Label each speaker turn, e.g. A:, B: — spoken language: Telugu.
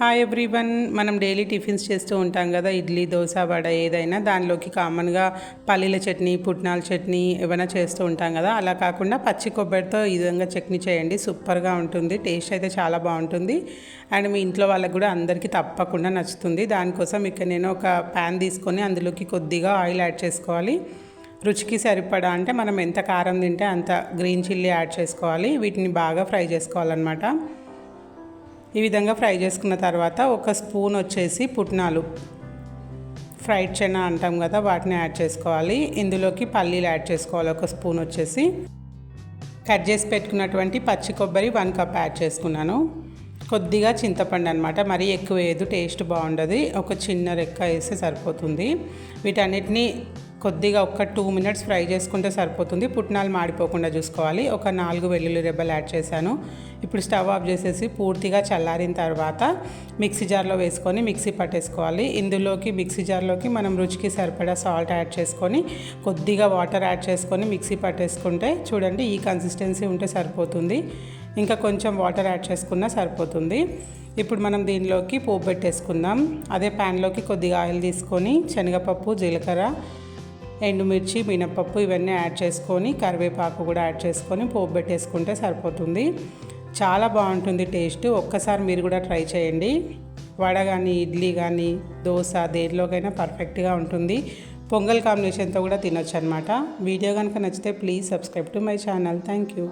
A: Hi everyone. మనం డైలీ టిఫిన్స్ చేస్తూ ఉంటాం కదా, ఇడ్లీ, దోశ, వడ ఏదైనా దానిలోకి కామన్గా పల్లీల చట్నీ, పుట్నాల చట్నీ ఏమైనా చేస్తూ ఉంటాం కదా. అలా కాకుండా పచ్చి కొబ్బరితో ఈ విధంగా చట్నీ చేయండి, సూపర్గా ఉంటుంది. టేస్ట్ అయితే చాలా బాగుంటుంది అండ్ మీ ఇంట్లో వాళ్ళకి కూడా అందరికీ తప్పకుండా నచ్చుతుంది. దానికోసం ఇక్కడ నేను ఒక ప్యాన్ తీసుకొని అందులోకి కొద్దిగా ఆయిల్ యాడ్ చేసుకోవాలి. రుచికి సరిపడా అంటే మనం ఎంత కారం తింటే అంత గ్రీన్ చిల్లీ యాడ్ చేసుకోవాలి. వీటిని బాగా ఫ్రై చేసుకోవాలన్నమాట. ఈ విధంగా ఫ్రై చేసుకున్న తర్వాత ఒక స్పూన్ వచ్చేసి పుట్నాలు, ఫ్రైడ్ చెనా అంటాం కదా, వాటిని యాడ్ చేసుకోవాలి. ఇందులోకి పల్లీలు యాడ్ చేసుకోవాలి. ఒక స్పూన్ వచ్చేసి కట్ చేసి పెట్టుకున్నటువంటి పచ్చి కొబ్బరి 1 కప్ యాడ్ చేసుకున్నాను. కొద్దిగా చింతపండు అనమాట, మరీ ఎక్కువ వేయదు, టేస్ట్ బాగుండదు. ఒక చిన్న రెక్క వేస్తే సరిపోతుంది. వీటన్నిటిని కొద్దిగా ఒక 2 మినిట్స్ ఫ్రై చేసుకుంటే సరిపోతుంది. పుట్నాలు మాడిపోకుండా చూసుకోవాలి. ఒక 4 వెల్లుల్లి రెబ్బలు యాడ్ చేశాను. ఇప్పుడు స్టవ్ ఆఫ్ చేసేసి పూర్తిగా చల్లారిన తర్వాత మిక్సీ జార్లో వేసుకొని మిక్సీ పట్టేసుకోవాలి. ఇందులోకి మిక్సీ జార్లోకి మనం రుచికి సరిపడా సాల్ట్ యాడ్ చేసుకొని కొద్దిగా వాటర్ యాడ్ చేసుకొని మిక్సీ పట్టేసుకుంటే చూడండి ఈ కన్సిస్టెన్సీ ఉంటే సరిపోతుంది. ఇంకా కొంచెం వాటర్ యాడ్ చేసుకున్నా సరిపోతుంది. ఇప్పుడు మనం దీనిలోకి పోపు పెట్టేసుకుందాం. అదే ప్యాన్లోకి కొద్దిగా ఆయిల్ తీసుకొని శనగపప్పు, జీలకర్ర, ఎండుమిర్చి, మినపప్పు ఇవన్నీ యాడ్ చేసుకొని కరివేపాకు కూడా యాడ్ చేసుకొని పోపు పెట్టేసుకుంటే సరిపోతుంది. చాలా బాగుంటుంది టేస్ట్. ఒక్కసారి మీరు కూడా ట్రై చేయండి. వడ కానీ, ఇడ్లీ కానీ, దోశ దేనిలోకైనా పర్ఫెక్ట్గా ఉంటుంది. పొంగల్ కాంబినేషన్తో కూడా తినొచ్చు అనమాట. వీడియో కనుక నచ్చితే please subscribe to my channel. Thank you.